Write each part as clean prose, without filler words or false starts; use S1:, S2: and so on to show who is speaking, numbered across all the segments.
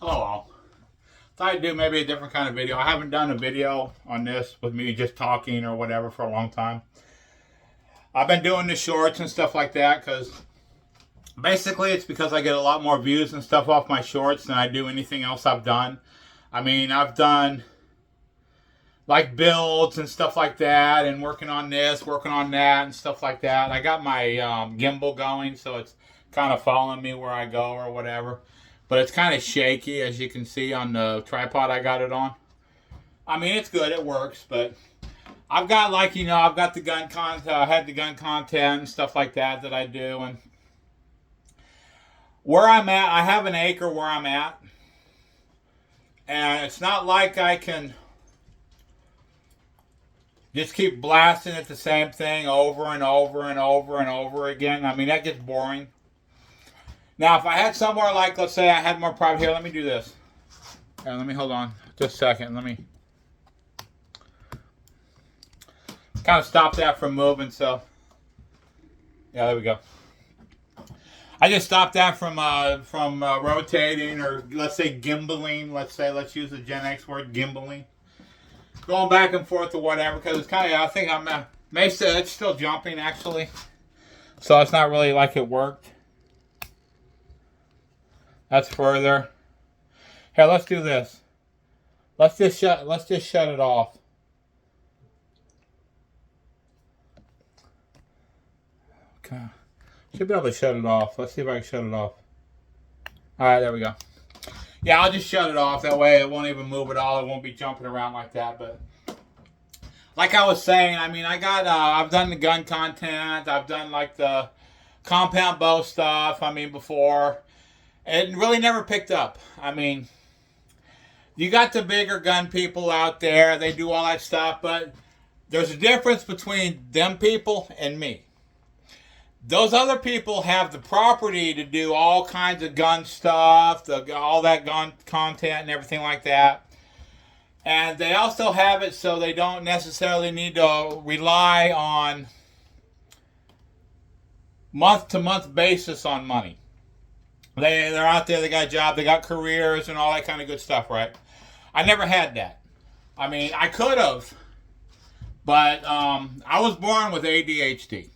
S1: Oh well. Thought I'd do maybe a different kind of video. I haven't done a video on this with me just talking or whatever for a long time. I've been doing the shorts and stuff like that because basically it's because I get a lot more views and stuff off my shorts than I do anything else I've done. I mean, I've done like builds and stuff like that, and working on this, working on that, and stuff like that. I got my gimbal going, so it's kind of following me where I go or whatever. But it's kind of shaky, as you can see on the tripod I got it on. I mean, it's good, it works, but I've got I've got the gun content, I had the gun content and stuff like that I do, and where I'm at, I have an acre where I'm at, and it's not like I can just keep blasting at the same thing over and over and over and over again. I mean, that gets boring. Now, if I had somewhere like, let's say I had more private, here, let me do this. Here, let me, hold on just a second. Let me kind of stop that from moving, so, yeah, there we go. I just stopped that from rotating, or let's say gimbaling, let's use the Gen X word, gimbaling. Going back and forth or whatever, because it's kind of, I think it's still jumping actually. So it's not really like it worked. That's further. Here, let's do this. Let's just shut it off. Okay. Should be able to shut it off. Let's see if I can shut it off. Alright, there we go. Yeah, I'll just shut it off. That way it won't even move at all. It won't be jumping around like that. But like I was saying, I mean, I've done the gun content. I've done like the compound bow stuff, before. It really never picked up. I mean, you got the bigger gun people out there. They do all that stuff. But there's a difference between them people and me. Those other people have the property to do all kinds of gun stuff, all that gun content and everything like that. And they also have it so they don't necessarily need to rely on month-to-month basis on money. They're out there, they got a job, they got careers and all that kind of good stuff, right? I never had that. I mean, I could have, but I was born with ADHD.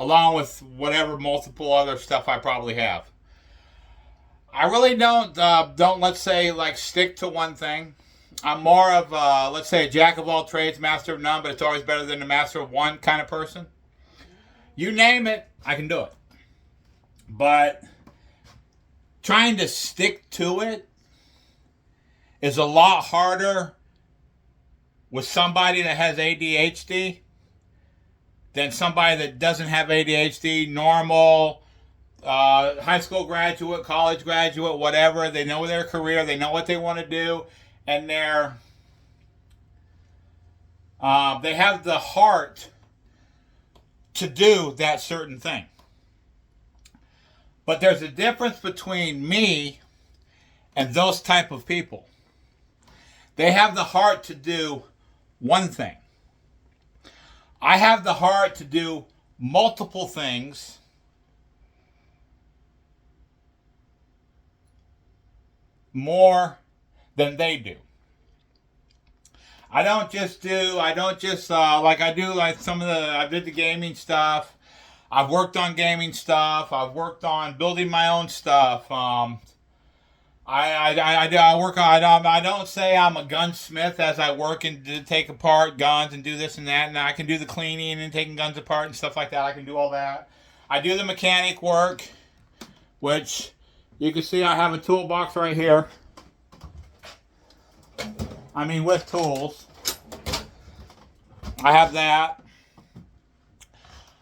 S1: Along with whatever multiple other stuff I probably have. I really don't let's say, like, stick to one thing. I'm more of, let's say, a jack of all trades, master of none, but it's always better than a master of one kind of person. You name it, I can do it. But trying to stick to it is a lot harder with somebody that has ADHD than somebody that doesn't have ADHD, normal, high school graduate, college graduate, whatever. They know their career, they know what they want to do, and they have the heart to do that certain thing. But there's a difference between me and those type of people. They have the heart to do one thing. I have the heart to do multiple things more than they do. I don't just like I do like I did the gaming stuff. I've worked on gaming stuff. I've worked on building my own stuff. I work on. I don't say I'm a gunsmith as I work and take apart guns and do this and that. And I can do the cleaning and taking guns apart and stuff like that. I can do all that. I do the mechanic work, which you can see I have a toolbox right here. I mean, with tools. I have that.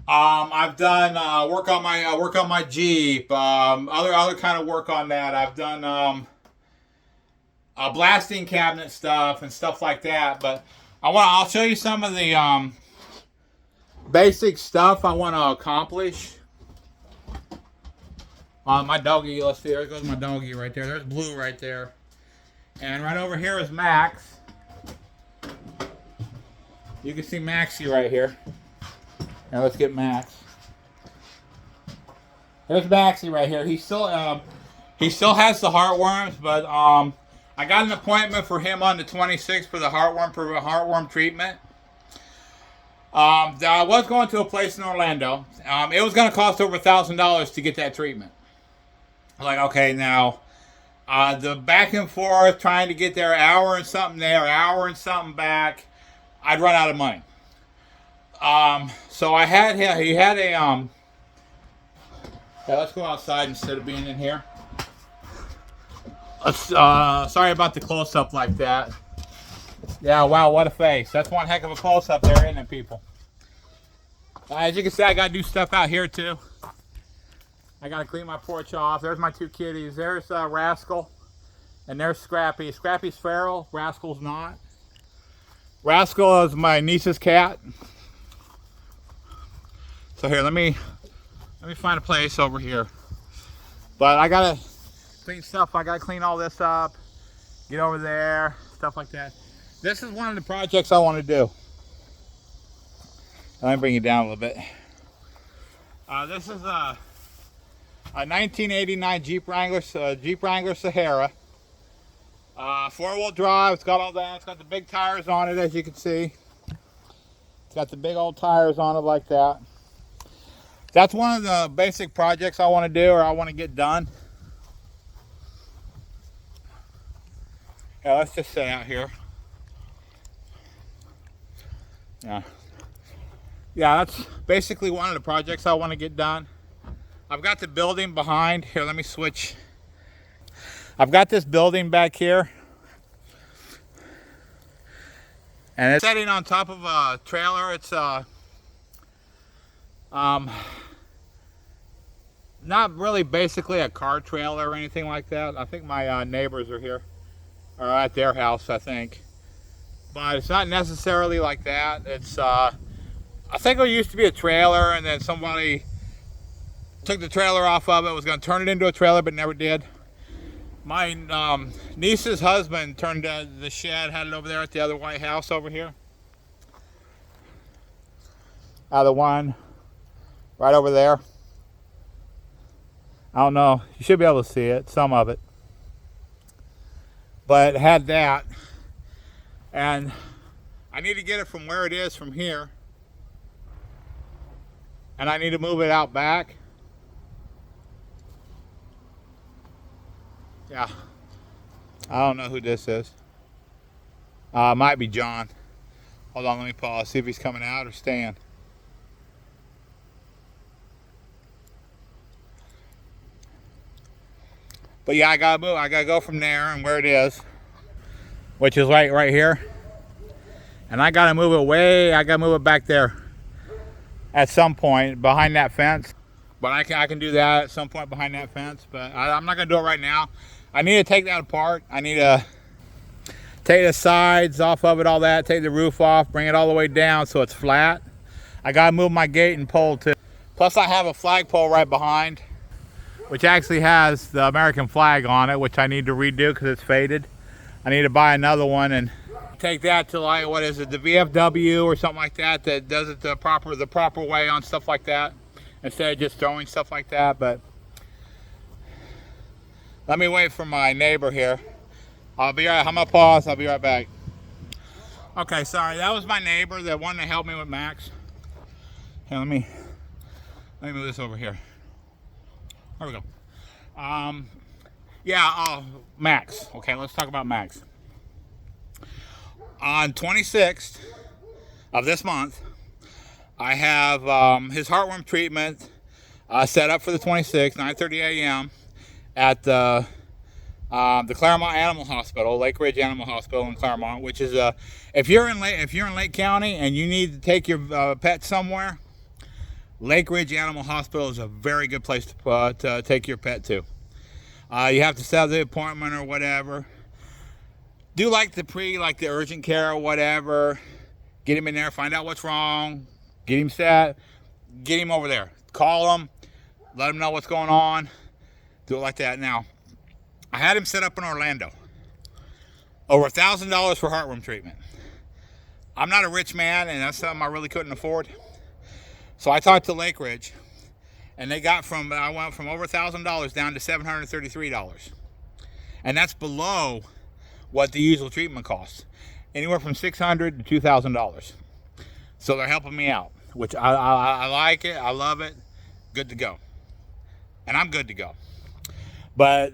S1: I've done work on my Jeep. Other kind of work on that. I've done blasting cabinet stuff and stuff like that. But I'll show you some of the basic stuff I want to accomplish. My doggy, let's see, there goes my doggy right there. There's Blue right there, and right over here is Max. You can see Maxie right here. Now let's get Max. There's Maxie right here. He's still He still has the heartworms, but I got an appointment for him on the 26th for the heartworm treatment. I was going to a place in Orlando. It was going to cost over $1,000 to get that treatment. Like, okay, now the back and forth trying to get there, hour and something there, hour and something back, I'd run out of money. So I had him. He had a yeah, let's go outside instead of being in here. Let's sorry about the close up like that. Yeah, wow, what a face. That's one heck of a close up there, isn't it, people? As you can see, I gotta do stuff out here too. I gotta clean my porch off. There's my two kitties. There's Rascal, and there's Scrappy. Scrappy's feral. Rascal's not. Rascal is my niece's cat. So here, let me find a place over here. But I gotta clean stuff. I gotta clean all this up. Get over there, stuff like that. This is one of the projects I want to do. Let me bring it down a little bit. This is a 1989 Jeep Wrangler Sahara. 4-wheel drive. It's got all that. It's got the big tires on it, as you can see. It's got the big old tires on it like that. That's one of the basic projects I want to do, or I want to get done. Yeah, let's just sit out here. Yeah, that's basically one of the projects I want to get done. I've got the building behind here. Let me switch. I've got this building back here, and it's sitting on top of a trailer. It's not really basically a car trailer or anything like that. I think my neighbors are here, or at their house, I think. But it's not necessarily like that. It's I think it used to be a trailer, and then somebody took the trailer off of it, was going to turn it into a trailer, but never did. My niece's husband turned the shed, had it over there at the other White House over here. The one right over there. I don't know. You should be able to see it, some of it. But it had that. And I need to get it from where it is from here. And I need to move it out back. Yeah. I don't know who this is. Might be John. Hold on, let me pause. See if he's coming out or staying. But yeah, I gotta move. I gotta go from there and where it is, which is right here. And I gotta move it way. I gotta move it back there at some point behind that fence. But I can do that at some point behind that fence. But I'm not gonna do it right now. I need to take that apart. I need to take the sides off of it, all that. Take the roof off, bring it all the way down so it's flat. I gotta move my gate and pole too. Plus, I have a flagpole right behind, which actually has the American flag on it, which I need to redo because it's faded. I need to buy another one and take that to, like, what is it, the VFW or something like that, that does it the proper way on stuff like that, instead of just throwing stuff like that. But let me wait for my neighbor here. I'm gonna pause. I'll be right back. Okay, sorry, that was my neighbor that wanted to help me with Max. Here, let me move this over here. There we go. Yeah, Max. Okay, let's talk about Max. On 26th of this month, I have his heartworm treatment set up for the 26th, 9:30 a.m. at the Claremont Animal Hospital, Lake Ridge Animal Hospital in Claremont, which is if you're in Lake County and you need to take your pet somewhere, Lake Ridge Animal Hospital is a very good place to take your pet to. You have to set up the appointment or whatever. Do like the urgent care or whatever. Get him in there, find out what's wrong, get him set, get him over there. Call him, let him know what's going on. Do it like that. Now, I had him set up in Orlando. Over $1,000 for heartworm treatment. I'm not a rich man, and that's something I really couldn't afford. So I talked to Lake Ridge, And they got from, I went from over $1,000 down to $733. And that's below what the usual treatment costs. Anywhere from $600 to $2,000. So they're helping me out, which I like it. I love it. Good to go. And I'm good to go. But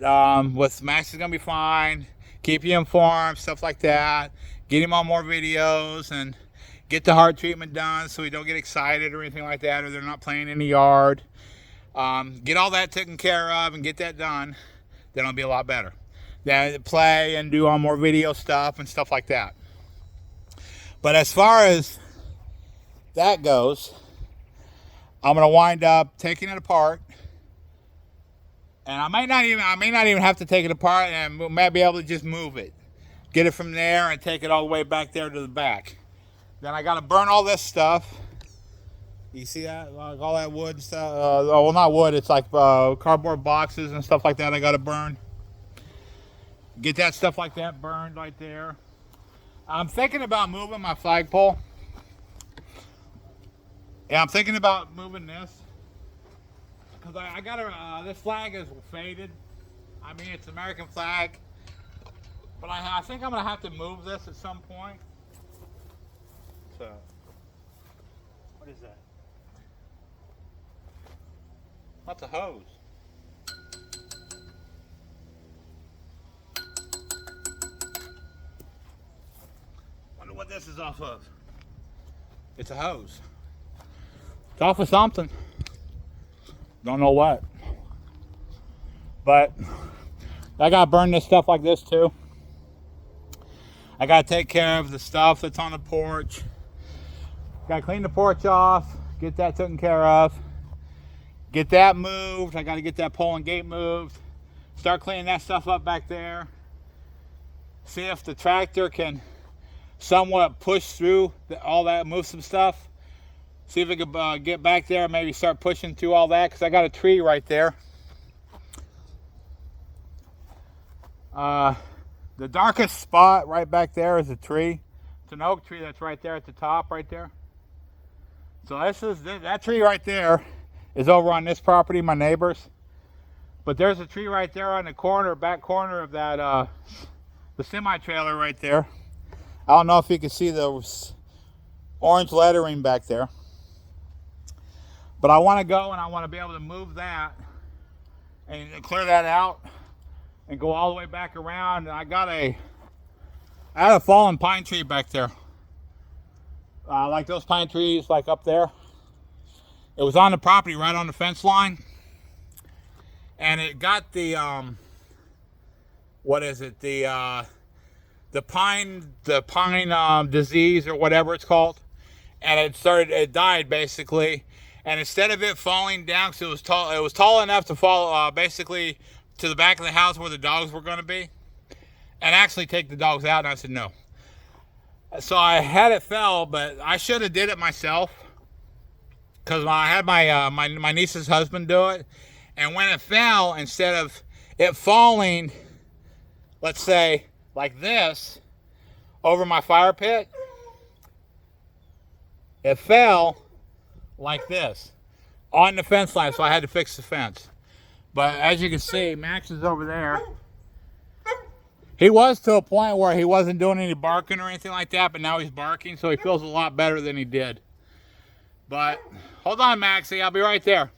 S1: with Max is going to be fine. Keep you informed, stuff like that. Get him on more videos and get the heart treatment done so he don't get excited or anything like that, or they're not playing in the yard. Get all that taken care of and get that done. Then it'll be a lot better. Then play and do all more video stuff and stuff like that. But as far as that goes, I'm going to wind up taking it apart. And I may not even have to take it apart, and might be able to just move it. Get it from there and take it all the way back there to the back. Then I got to burn all this stuff. You see that? Like all that wood and stuff. Well, not wood. It's like cardboard boxes and stuff like that I got to burn. Get that stuff like that burned right there. I'm thinking about moving my flagpole. Yeah, I'm thinking about moving this. Because I got this flag is faded. I mean, it's American flag. But I think I'm going to have to move this at some point. So, what is that? That's a hose. Wonder what this is off of. It's a hose. It's off of something. Don't know what. But I gotta burn this stuff like this too. I gotta take care of the stuff that's on the porch. Gotta clean the porch off, get that taken care of. Get that moved. I gotta get that pole and gate moved. Start cleaning that stuff up back there. See if the tractor can somewhat push through all that, move some stuff. See if we could get back there and maybe start pushing through all that, because I got a tree right there. The darkest spot right back there is a tree. It's an oak tree that's right there at the top right there. So that tree right there is over on this property, my neighbor's. But there's a tree right there on the corner, back corner of that, the semi-trailer right there. I don't know if you can see those orange lettering back there. But I want to go and I want to be able to move that and clear that out and go all the way back around. And I had a fallen pine tree back there. Like those pine trees like up there. It was on the property right on the fence line. And it got the, what is it? The pine disease or whatever it's called. And it died basically. And instead of it falling down, because it was tall enough to fall basically to the back of the house where the dogs were going to be, and actually take the dogs out. And I said no. So I had it fell, but I should have did it myself, because I had my niece's husband do it. And when it fell, instead of it falling, let's say like this, over my fire pit, it fell like this on the fence line, so I had to fix the fence. But as you can see, Max is over there. He was to a point where he wasn't doing any barking or anything like that, but now he's barking, so he feels a lot better than he did. But hold on, Maxie, I'll be right there.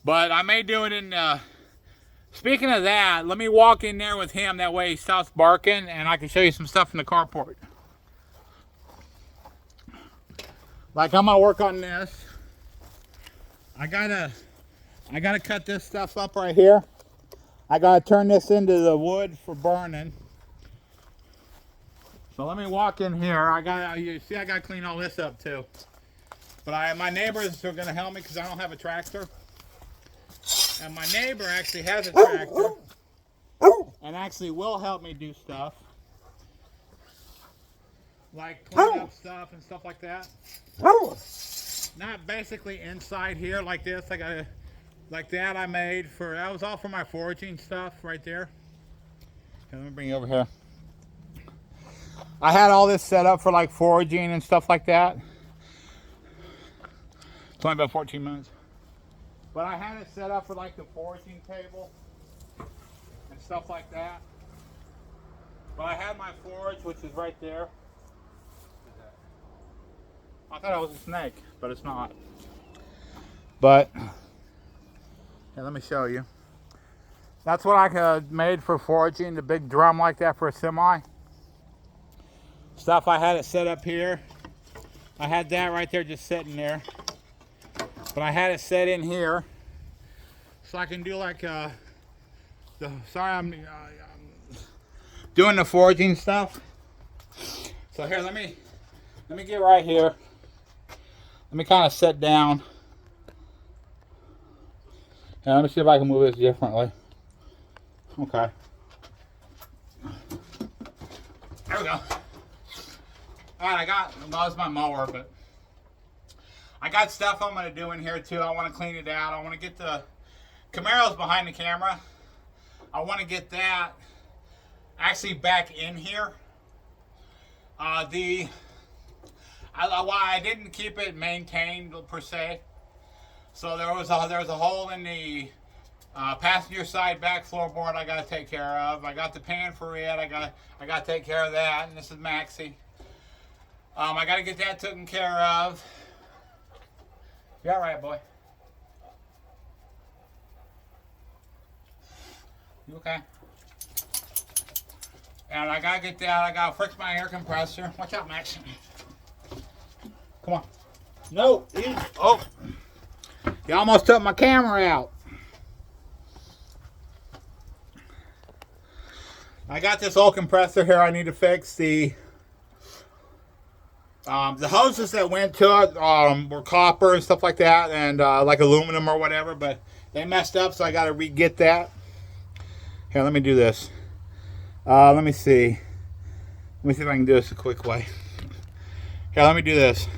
S1: But I may do it in speaking of that, let me walk in there with him, that way he stops barking and I can show you some stuff in the carport. Like I'm gonna work on this. I gotta cut this stuff up right here. I gotta turn this into the wood for burning. So let me walk in here. You see I gotta clean all this up too. But my neighbors are gonna help me because I don't have a tractor. And my neighbor actually has a tractor and actually will help me do stuff. Like clean up stuff and stuff like that. Not basically inside here like this. Like that I made for, that was all for my foraging stuff right there. Okay, let me bring you over here. I had all this set up for like foraging and stuff like that. It's only about 14 minutes. But I had it set up for like the foraging table and stuff like that. But I had my forage, which is right there. I thought it was a snake, but it's not. But, yeah, let me show you. That's what I made for foraging, the big drum like that for a semi. Stuff, I had it set up here. I had that right there just sitting there. But I had it set in here. So I can do like, sorry, I'm doing the foraging stuff. So here, let me get right here. Let me kind of sit down. And let me see if I can move this differently. Okay. There we go. Alright, that was my mower, but I got stuff I'm going to do in here too. I want to clean it out. I want to get the Camaro's behind the camera. I want to get that actually back in here. I didn't keep it maintained per se. So there was a hole in the passenger side back floorboard I got to take care of. I got the pan for it. I got to take care of that. And this is Maxie. I got to get that taken care of. You all right, boy? You okay? And I got to get that. I got to fix my air compressor. Watch out, Max. Come on. No. Oh. You almost took my camera out. I got this old compressor here I need to fix. The hoses that went to it were copper and stuff like that, and like aluminum or whatever, but they messed up, so I got to re-get that. Here, let me do this. Let me see. Let me see if I can do this a quick way. Here, let me do this.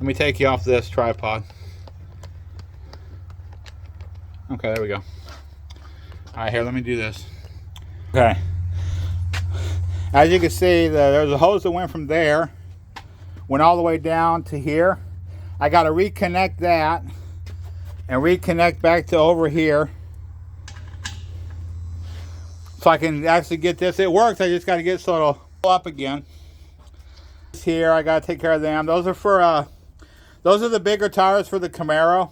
S1: Let me take you off this tripod. Okay, there we go. All right, here, let me do this. Okay. As you can see, there's a hose that went from there, went all the way down to here. I got to reconnect that and reconnect back to over here so I can actually get this. It works. I just got to get it so it'll up again. Here, I got to take care of them. Those are for those are the bigger tires for the Camaro.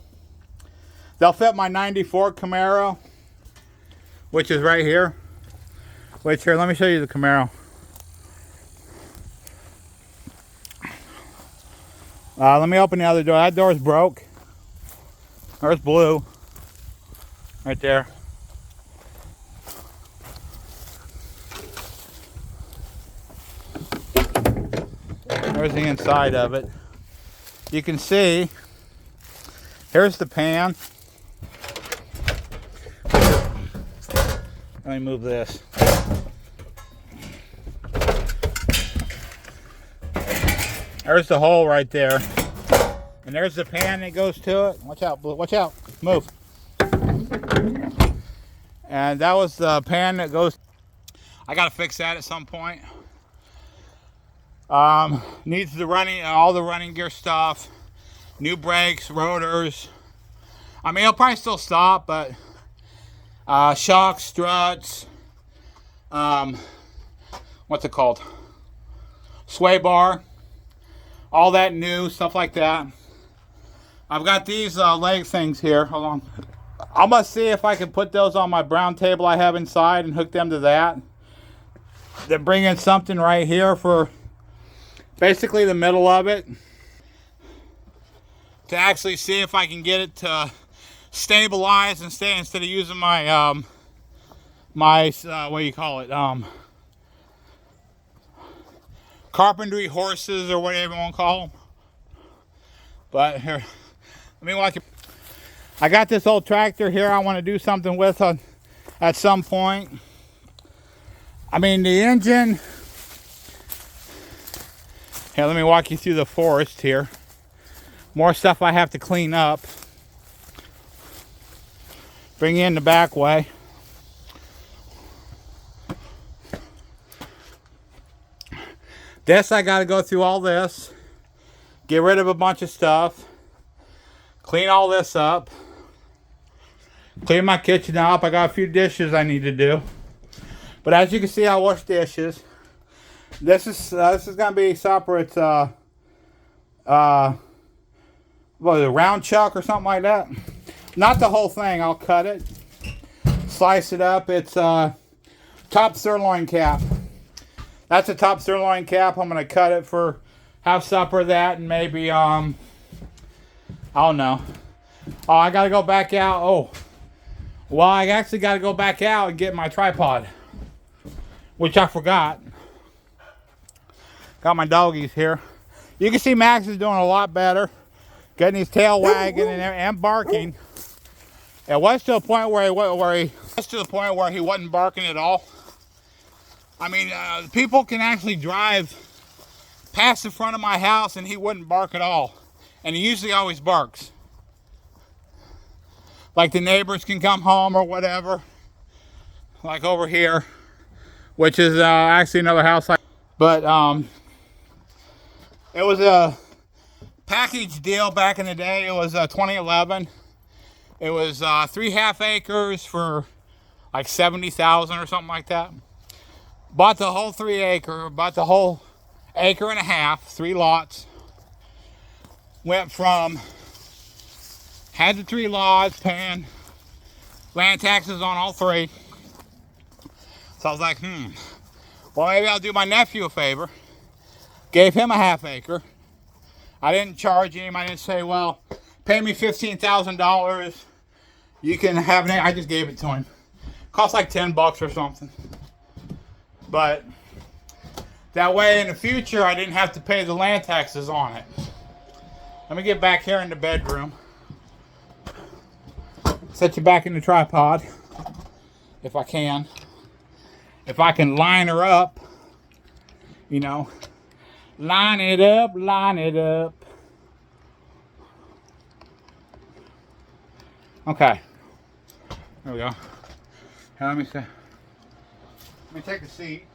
S1: They'll fit my 94 Camaro, which is right here. Wait, here, let me show you the Camaro. Let me open the other door. That door's broke. There's blue. Right there. There's the inside of it. You can see, here's the pan. Let me move this. There's the hole right there. And there's the pan that goes to it. Watch out, watch out. Move. And that was the pan that goes. I gotta fix that at some point. Needs the running, all the running gear stuff. New brakes, rotors. I mean, it'll probably still stop, but shocks, struts, what's it called? Sway bar. All that new stuff like that. I've got these leg things here. Hold on. I'm gonna see if I can put those on my brown table I have inside and hook them to that. Then bring in something right here for basically the middle of it to actually see if I can get it to stabilize and stay instead of using my what do you call it? Carpentry horses or whatever you want to call them. But here, let me walk you. I got this old tractor here I want to do something with at some point. I mean, the engine. Here, let me walk you through the forest here. More stuff I have to clean up. Bring in the back way. This, I got to go through all this. Get rid of a bunch of stuff. Clean all this up. Clean my kitchen up. I got a few dishes I need to do. But as you can see, I wash dishes. This is gonna be supper. It's what is it, round chuck or something like that? Not the whole thing. I'll cut it, slice it up. It's top sirloin cap. That's a top sirloin cap. I'm gonna cut it for have supper that, and maybe I don't know. Oh, I gotta go back out. Oh, well, I actually gotta go back out and get my tripod, which I forgot. Got my doggies here. You can see Max is doing a lot better, getting his tail wagging and barking. It was to a point where he wasn't barking at all. I mean, people can actually drive past the front of my house and he wouldn't bark at all. And he usually always barks. Like the neighbors can come home or whatever. Like over here, which is actually another house. But it was a package deal back in the day. It was 2011. It was 3.5 acres for like $70,000 or something like that. Bought the whole 3 acre, bought the whole 1.5 acres, 3 lots. Went from, had the 3 lots, paying land taxes on all 3. So I was like, well, maybe I'll do my nephew a favor. Gave him a 1/2 acre. I didn't charge him. I didn't say, well, pay me $15,000. You can have it. I just gave it to him. Cost like $10 or something. But that way in the future, I didn't have to pay the land taxes on it. Let me get back here in the bedroom. Set you back in the tripod. If I can. If I can line her up. You know. Line it up, line it up. Okay. There we go. Here, let me see. Let me take a seat.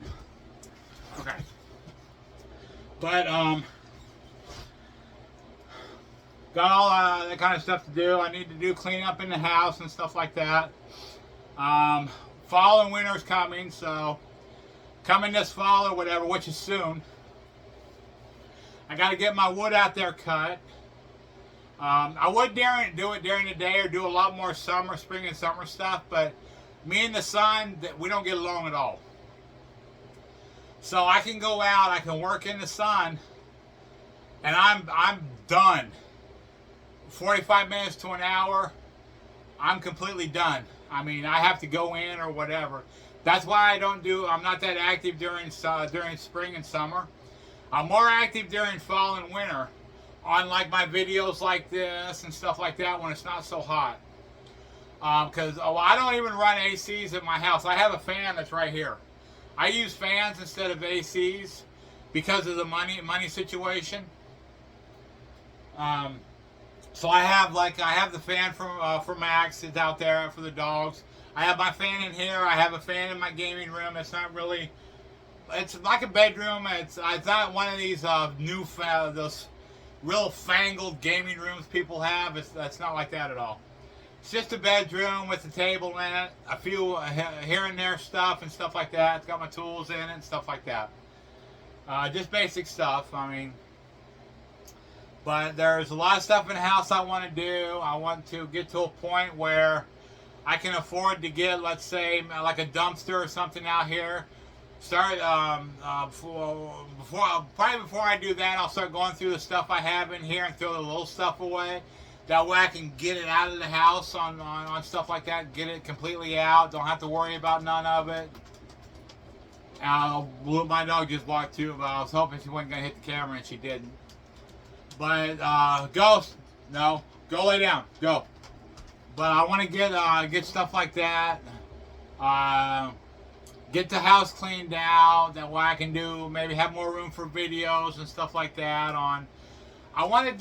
S1: Okay. But, got all that kind of stuff to do. I need to do clean up in the house and stuff like that. Fall and winter's coming, so coming this fall or whatever, which is soon. I got to get my wood out there cut. I would do it during the day or do a lot more spring and summer stuff, but me and the son, we don't get along at all. So I can go out, I can work in the sun, and I'm done. 45 minutes to an hour, I'm completely done. I mean, I have to go in or whatever. That's why I'm not that active during spring and summer. I'm more active during fall and winter on like my videos like this and stuff like that when it's not so hot. Because I don't even run ACs at my house. I have a fan that's right here. I use fans instead of ACs because of the money situation. So I have the fan for Max. It's out there for the dogs. I have my fan in here. I have a fan in my gaming room. It's not really. It's like a bedroom. It's not one of these those real fangled gaming rooms people have. It's not like that at all. It's just a bedroom with a table in it, a few here and there stuff and stuff like that. It's got my tools in it and stuff like that. Just basic stuff. I mean, but there's a lot of stuff in the house I want to do. I want to get to a point where I can afford to get, let's say, like a dumpster or something out here. Start before I do that, I'll start going through the stuff I have in here and throw the little stuff away. That way I can get it out of the house on stuff like that. Get it completely out. Don't have to worry about none of it. My dog just walked too, but I was hoping she wasn't gonna hit the camera and she didn't. But Ghost, no, go lay down, go. But I want to get stuff like that. Get the house cleaned out. That way I can maybe have more room for videos and stuff like that. I want to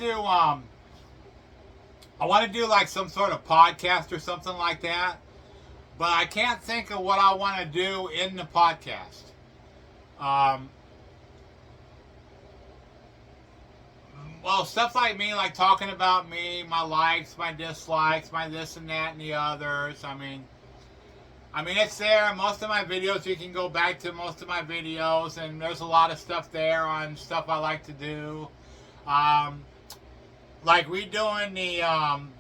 S1: do like some sort of podcast or something like that. But I can't think of what I want to do in the podcast. well, stuff like me, like talking about me, my likes, my dislikes, my this and that and the others. I mean, it's there. Most of my videos, you can go back to most of my videos, and there's a lot of stuff there on stuff I like to do. Um, like redoing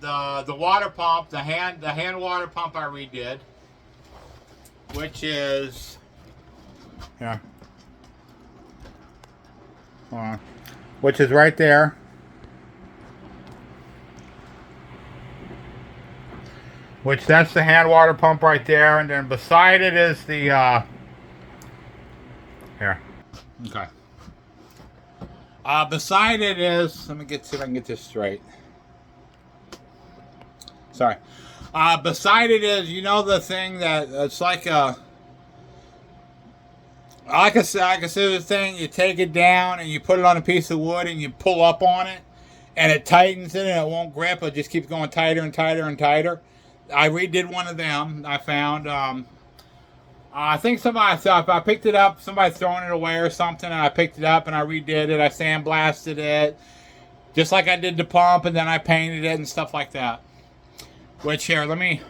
S1: the water pump, the hand water pump I redid, which is here. Hold on. Which is right there. Which that's the hand water pump right there, and then beside it is the here. Okay. Beside it is, let me see if I can get this straight. Sorry. Beside it is, you know, the thing that it's like a scissors thing. You take it down and you put it on a piece of wood and you pull up on it, and it tightens it and it won't grip. It just keeps going tighter and tighter and tighter. I redid one of them. I found. I think I picked it up. Somebody's throwing it away or something, and I picked it up and I redid it. I sandblasted it, just like I did the pump, and then I painted it and stuff like that. Which here, let me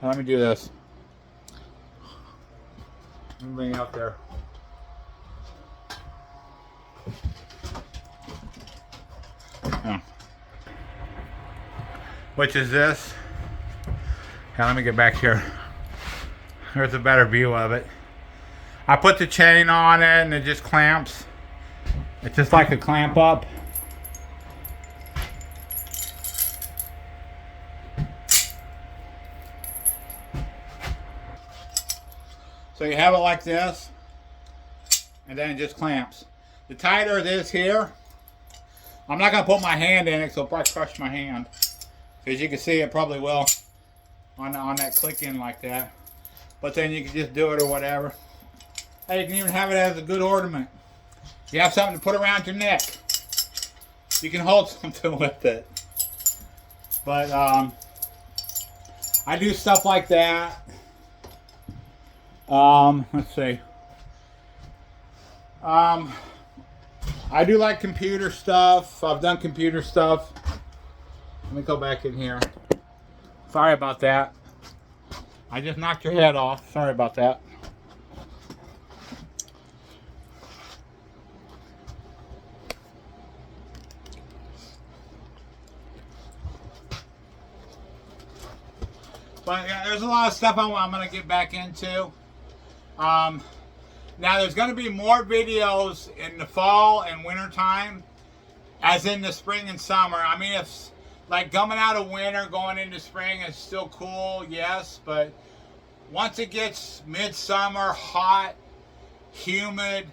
S1: do this. Let me bring it up there. Oh. Which is this. Now let me get back here. There's a better view of it. I put the chain on it and it just clamps. It's just like a clamp up. So you have it like this, and then it just clamps. The tighter it is here, I'm not gonna put my hand in it, so it'll probably crush my hand. As you can see, it probably will on that click in like that. But then you can just do it or whatever. Hey, you can even have it as a good ornament. You have something to put around your neck. You can hold something with it. But I do stuff like that. Let's see. I do like computer stuff. I've done computer stuff. Let me go back in here. Sorry about that. I just knocked your head off. Sorry about that. But yeah, there's a lot of stuff I'm going to get back into. Now there's going to be more videos in the fall and winter time, as in the spring and summer. I mean, if like coming out of winter, going into spring is still cool, yes, but once it gets midsummer, hot, humid,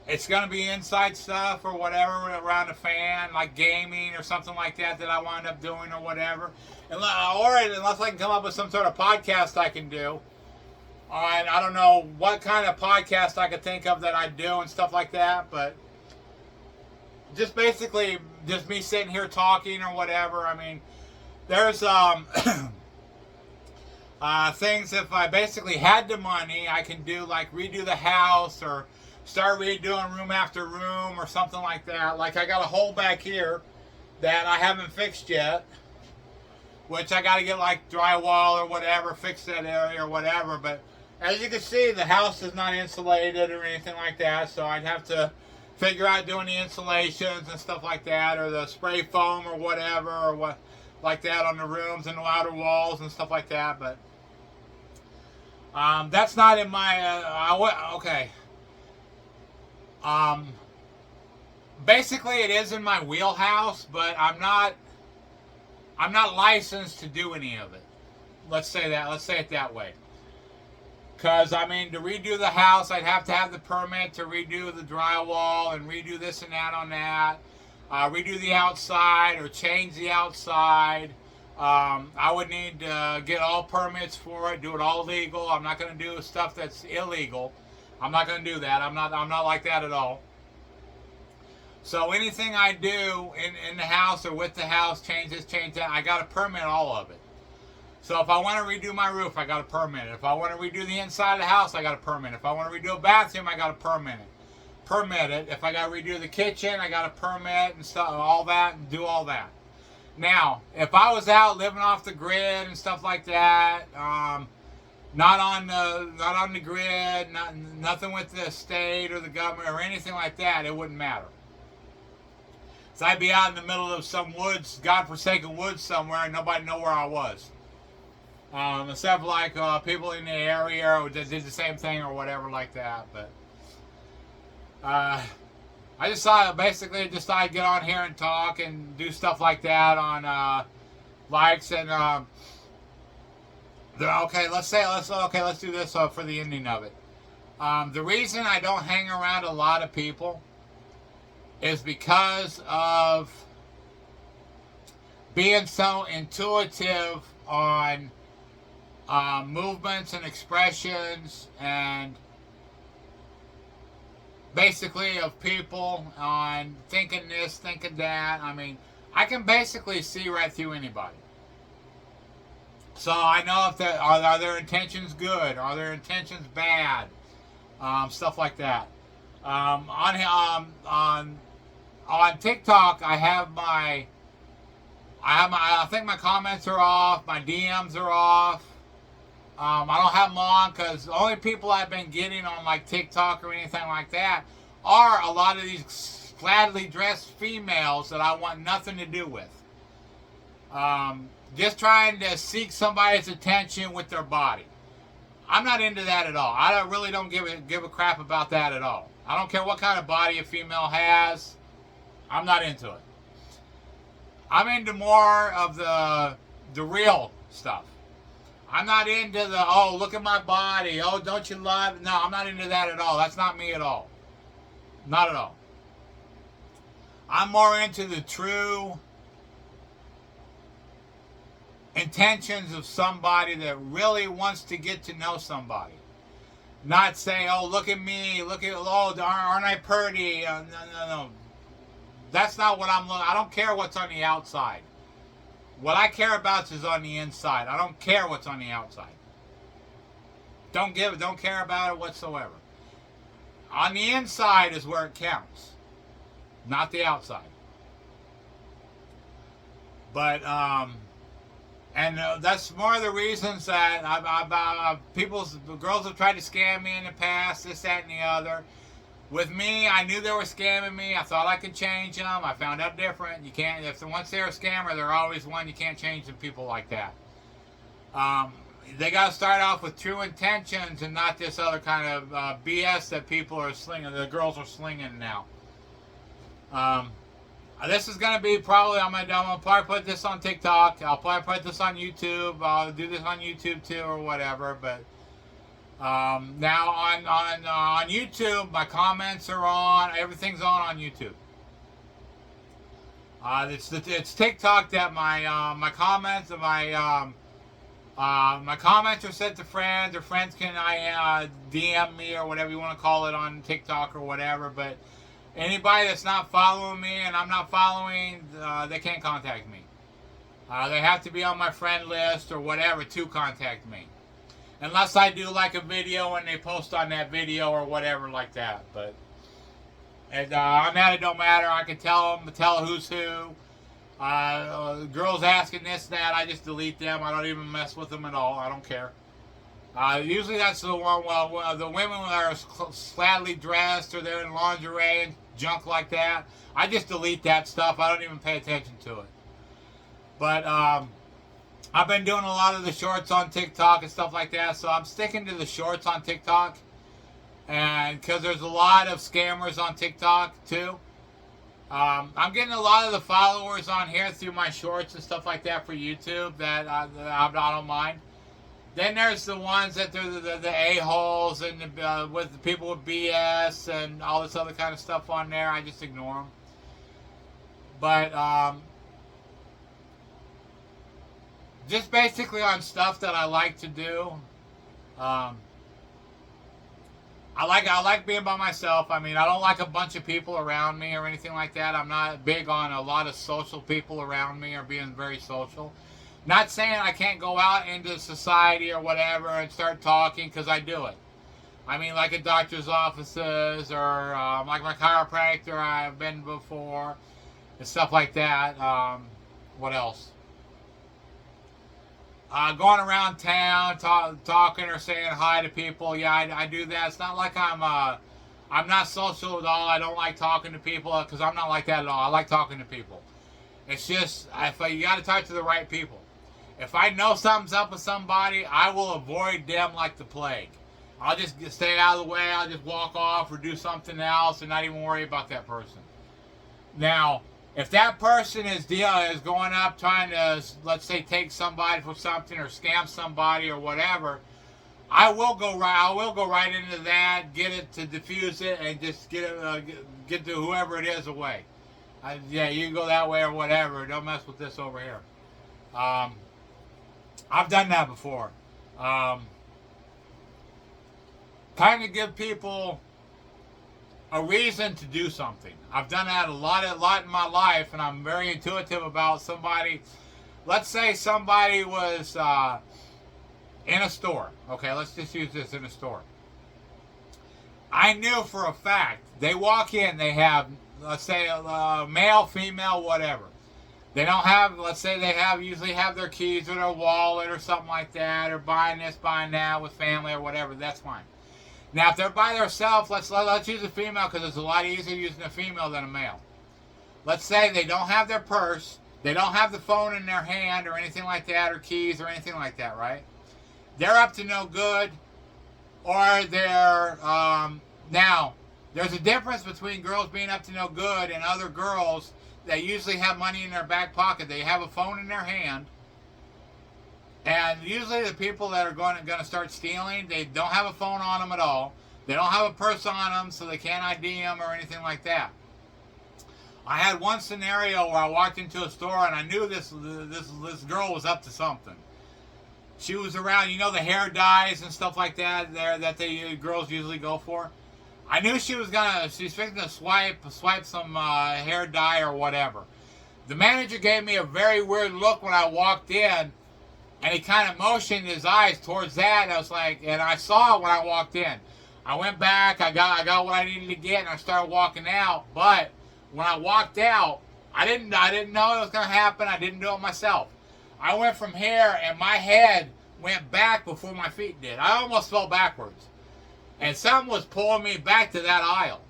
S1: it's going to be inside stuff or whatever around a fan, like gaming or something like that I wind up doing or whatever. Or unless I can come up with some sort of podcast I can do. And I don't know what kind of podcast I could think of that I do and stuff like that, but just basically just me sitting here talking or whatever. I mean, there's things, if I basically had the money, I can do like redo the house or start redoing room after room or something like that. Like I got a hole back here that I haven't fixed yet, which I got to get like drywall or whatever, fix that area or whatever. But as you can see, the house is not insulated or anything like that, so I'd have to figure out doing the insulations and stuff like that, or the spray foam or whatever, or what like that on the rooms and the outer walls and stuff like that. But that's not in my okay. Basically, it is in my wheelhouse, but I'm not licensed to do any of it. Let's say it that way. Because, I mean, to redo the house, I'd have to have the permit to redo the drywall and redo this and that on that. Redo the outside or change the outside. I would need to get all permits for it, do it all legal. I'm not going to do stuff that's illegal. I'm not going to do that. I'm not like that at all. So anything I do in the house or with the house, change this, change that, I got to permit all of it. So if I want to redo my roof, I got to permit it. If I want to redo the inside of the house, I got to permit it. If I want to redo a bathroom, I got to permit it. permit it. If I got to redo the kitchen, I got to permit and stuff, all that, and do all that. Now, if I was out living off the grid and stuff like that, not on the grid, nothing with the state or the government or anything like that, it wouldn't matter. So I'd be out in the middle of some woods, godforsaken woods somewhere, and nobody know where I was. Except for like people in the area that did the same thing or whatever like that. But I just thought I'd get on here and talk and do stuff like that on likes and let's do this for the ending of it. The reason I don't hang around a lot of people is because of being so intuitive on movements and expressions and basically of people on thinking this, thinking that. I mean, I can basically see right through anybody. So I know if are their intentions good, are their intentions bad, stuff like that. On TikTok, I think my comments are off, my DMs are off. I don't have them on because the only people I've been getting on like TikTok or anything like that are a lot of these gladly dressed females that I want nothing to do with. Just trying to seek somebody's attention with their body. I'm not into that at all. I really don't give a crap about that at all. I don't care what kind of body a female has. I'm not into it. I'm into more of the real stuff. I'm not into the, oh, look at my body. Oh, don't you love it? No, I'm not into that at all. That's not me at all. Not at all. I'm more into the true intentions of somebody that really wants to get to know somebody. Not say, oh, look at me. Oh, aren't I pretty? No. That's not what I'm looking. I don't care what's on the outside. What I care about is on the inside. I don't care what's on the outside. Don't care about it whatsoever. On the inside is where it counts, not the outside. But that's more of the reasons that girls have tried to scam me in the past, this, that, and the other. With me, I knew they were scamming me. I thought I could change them. I found out different. You can't. Once they're a scammer, they're always one. You can't change them people like that. They got to start off with true intentions and not this other kind of BS that people are slinging. The girls are slinging now. This is going to be probably. I'm gonna probably put this on TikTok. I'll probably put this on YouTube. I'll do this on YouTube too or whatever. But now on YouTube, my comments are on. Everything's on YouTube. It's TikTok that my comments and my comments are sent to friends, or friends can DM me or whatever you want to call it on TikTok or whatever. But anybody that's not following me and I'm not following, they can't contact me. They have to be on my friend list or whatever to contact me. Unless I do like a video and they post on that video or whatever like that. But on that it don't matter. I can tell who's who. Girls asking this and that, I just delete them. I don't even mess with them at all. I don't care. Usually that's the one. Well, the women that are sladly dressed or they're in lingerie and junk like that, I just delete that stuff. I don't even pay attention to it. But I've been doing a lot of the shorts on TikTok and stuff like that, so I'm sticking to the shorts on TikTok. And because there's a lot of scammers on TikTok too. I'm getting a lot of the followers on here through my shorts and stuff like that for YouTube that I don't mind. Then there's the ones that they're the a-holes and with the people with BS and all this other kind of stuff on there. I just ignore them. But just basically on stuff that I like to do. I like being by myself. I mean, I don't like a bunch of people around me or anything like that. I'm not big on a lot of social people around me or being very social. Not saying I can't go out into society or whatever and start talking, because I do it. I mean, like at doctor's offices or like my chiropractor I've been before and stuff like that. What else? Going around town, talking or saying hi to people. Yeah, I do that. It's not like I'm not social at all. I don't like talking to people because I'm not like that at all. I like talking to people. It's just you got to talk to the right people. If I know something's up with somebody, I will avoid them like the plague. I'll just stay out of the way. I'll just walk off or do something else and not even worry about that person. Now, if that person is going up trying to, let's say, take somebody for something or scam somebody or whatever, I will go right into that, get it to diffuse it, and just get to whoever it is away. Yeah, you can go that way or whatever. Don't mess with this over here. I've done that before. Kind of give people a reason to do something. I've done that a lot in my life, and I'm very intuitive about somebody. Let's say somebody was in a store. Okay, let's just use this in a store. I knew for a fact they walk in, they have, let's say, male, female, whatever. They don't have, let's say they usually have their keys or their wallet or something like that, or buying this, buying that with family or whatever. That's fine. Now, if they're by themselves, let's use a female because it's a lot easier using a female than a male. Let's say they don't have their purse, they don't have the phone in their hand or anything like that, or keys or anything like that, right? They're up to no good, or they're now. There's a difference between girls being up to no good and other girls that usually have money in their back pocket. They have a phone in their hand. And usually the people that are going to start stealing, they don't have a phone on them at all. They don't have a purse on them, so they can't ID them or anything like that. I had one scenario where I walked into a store and I knew this girl was up to something. She was around, the hair dyes and stuff like that there that girls usually go for. I knew she's fixing to swipe some hair dye or whatever. The manager gave me a very weird look when I walked in. And he kind of motioned his eyes towards that, and I was like, and I saw it when I walked in. I went back, I got what I needed to get, and I started walking out. But when I walked out, I didn't know it was gonna happen. I didn't do it myself. I went from here, and my head went back before my feet did. I almost fell backwards, and something was pulling me back to that aisle.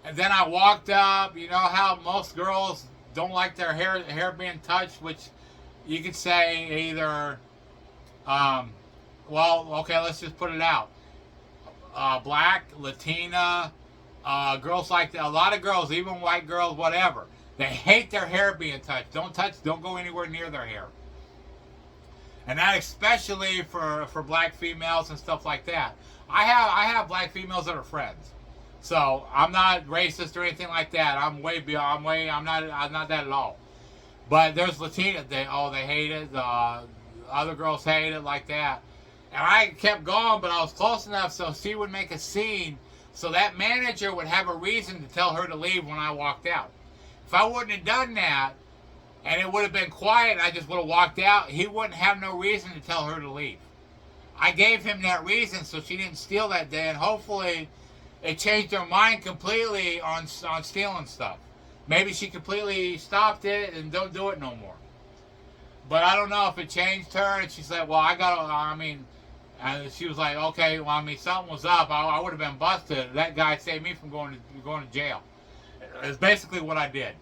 S1: And then I walked up. You know how most girls don't like their hair being touched, which you could say either. Okay, let's just put it out. Black, Latina, girls like that. A lot of girls, even white girls, whatever, they hate their hair being touched. Don't go anywhere near their hair. And that especially for black females and stuff like that. I have black females that are friends. So I'm not racist or anything like that. I'm way beyond. I'm not that at all. But there's Latina. They hate it. Other girls hate it like that. And I kept going, but I was close enough so she would make a scene so that manager would have a reason to tell her to leave when I walked out. If I wouldn't have done that, and it would have been quiet, I just would have walked out, he wouldn't have no reason to tell her to leave. I gave him that reason so she didn't steal that day, and hopefully it changed her mind completely on stealing stuff. Maybe she completely stopped it and don't do it no more. But I don't know if it changed her, and she said, well, and she was like, okay, well, something was up. I would have been busted. That guy saved me from going to jail. It's basically what I did.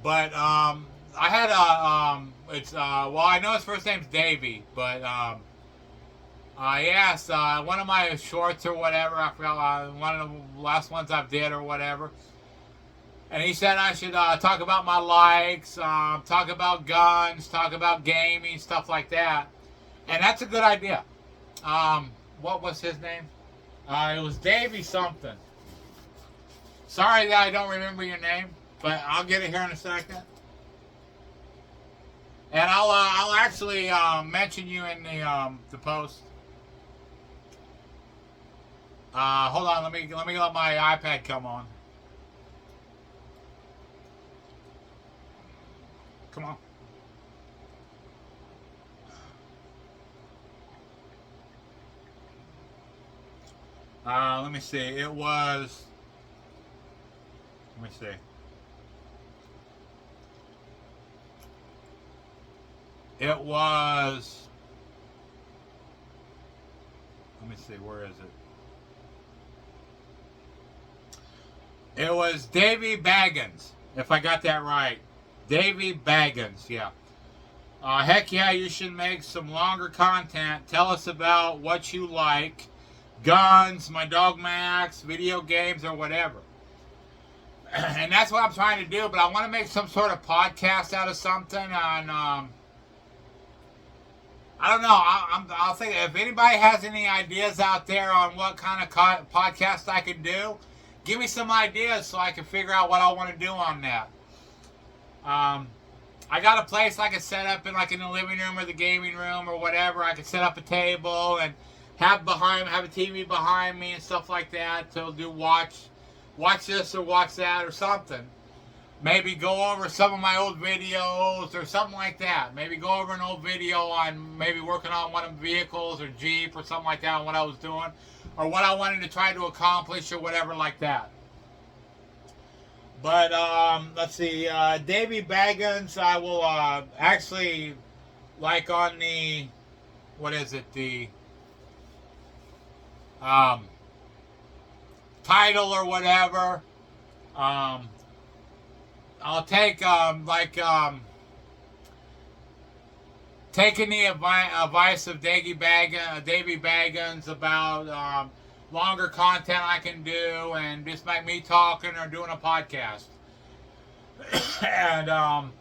S1: But I had I know his first name's Davie, but he asked one of my shorts or whatever. I forgot one of the last ones I did or whatever. And he said I should talk about my likes, talk about guns, talk about gaming, stuff like that. And that's a good idea. What was his name? It was Davie something. Sorry that I don't remember your name, but I'll get it here in a second. And I'll actually mention you in the post. Hold on, let me let my iPad come on. Come on. Let me see. It was. Let me see. It was. Let me see. Where is it? It was Davie Baggins, if I got that right. Davie Baggins, yeah. Heck yeah, you should make some longer content. Tell us about what you like. Guns, my dog Max, video games, or whatever. And that's what I'm trying to do, but I want to make some sort of podcast out of something on... I don't know. I'll think if anybody has any ideas out there on what kind of podcast I can do, give me some ideas so I can figure out what I want to do on that. I got a place I can set up in the living room or the gaming room or whatever. I can set up a table and have a TV behind me and stuff like that to do watch this or watch that or something. Maybe go over some of my old videos or something like that. Maybe go over an old video on maybe working on one of the vehicles or Jeep or something like that, what I was doing, or what I wanted to try to accomplish or whatever like that. But let's see, Davie Baggins, I will actually, like on the, what is it, the title or whatever, I'll take taking the advice of Davie Baggins about longer content I can do, and just like me talking or doing a podcast. And I'll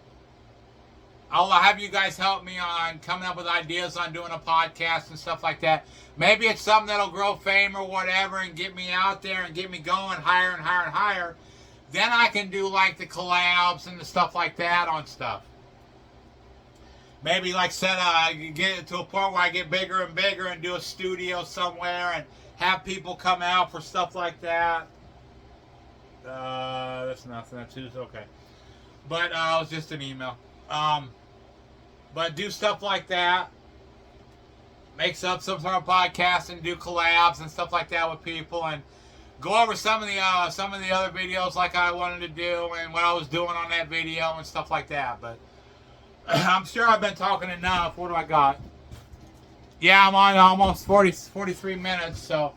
S1: have you guys help me on coming up with ideas on doing a podcast and stuff like that. Maybe it's something that'll grow fame or whatever and get me out there and get me going higher and higher and higher. Then I can do like the collabs and the stuff like that on stuff. Maybe like get it to a point where I get bigger and bigger and do a studio somewhere and have people come out for stuff like that. That's nothing. That's okay. But it was just an email. But do stuff like that. Makes up some sort of podcast and do collabs and stuff like that with people, and go over some of the other videos like I wanted to do and what I was doing on that video and stuff like that. But I'm sure I've been talking enough. What do I got? Yeah, I'm on almost 43 minutes, so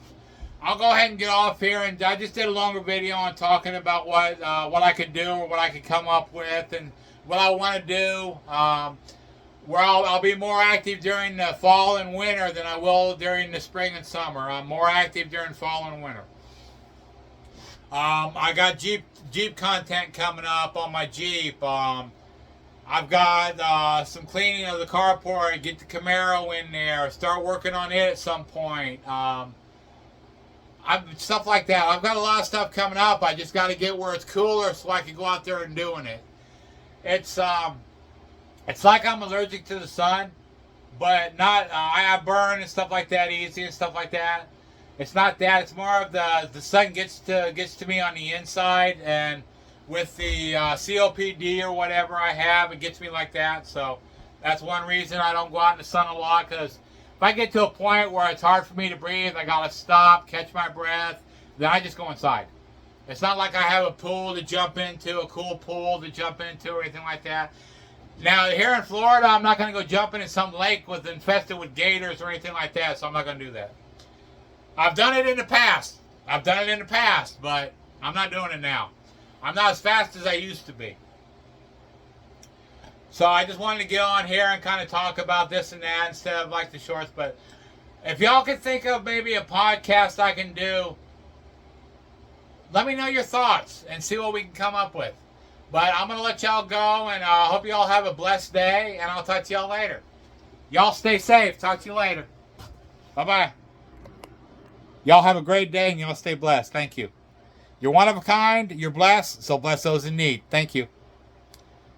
S1: I'll go ahead and get off here. And I just did a longer video on talking about what I could do or what I could come up with and what I want to do. Where I'll be more active during the fall and winter than I will during the spring and summer. I'm more active during fall and winter. I got Jeep content coming up on my Jeep. I've got some cleaning of the carport, get the Camaro in there, start working on it at some point. Stuff like that. I've got a lot of stuff coming up. I just got to get where it's cooler so I can go out there and doing it. It's like I'm allergic to the sun, but not. I burn and stuff like that easy and stuff like that. It's not that. It's more of the sun gets to me on the inside, and with the COPD or whatever I have, it gets me like that. So that's one reason I don't go out in the sun a lot, because if I get to a point where it's hard for me to breathe, I gotta stop, catch my breath, then I just go inside. It's not like I have a pool to jump into, a cool pool to jump into or anything like that. Now, here in Florida, I'm not going to go jumping in some lake infested with gators or anything like that, so I'm not going to do that. I've done it in the past. But I'm not doing it now. I'm not as fast as I used to be. So I just wanted to get on here and kind of talk about this and that instead of like the shorts. But if y'all can think of maybe a podcast I can do, let me know your thoughts and see what we can come up with. But I'm going to let y'all go, and I hope y'all have a blessed day, and I'll talk to y'all later. Y'all stay safe. Talk to you later. Bye-bye. Y'all have a great day, and y'all stay blessed. Thank you. You're one of a kind. You're blessed, so bless those in need. Thank you.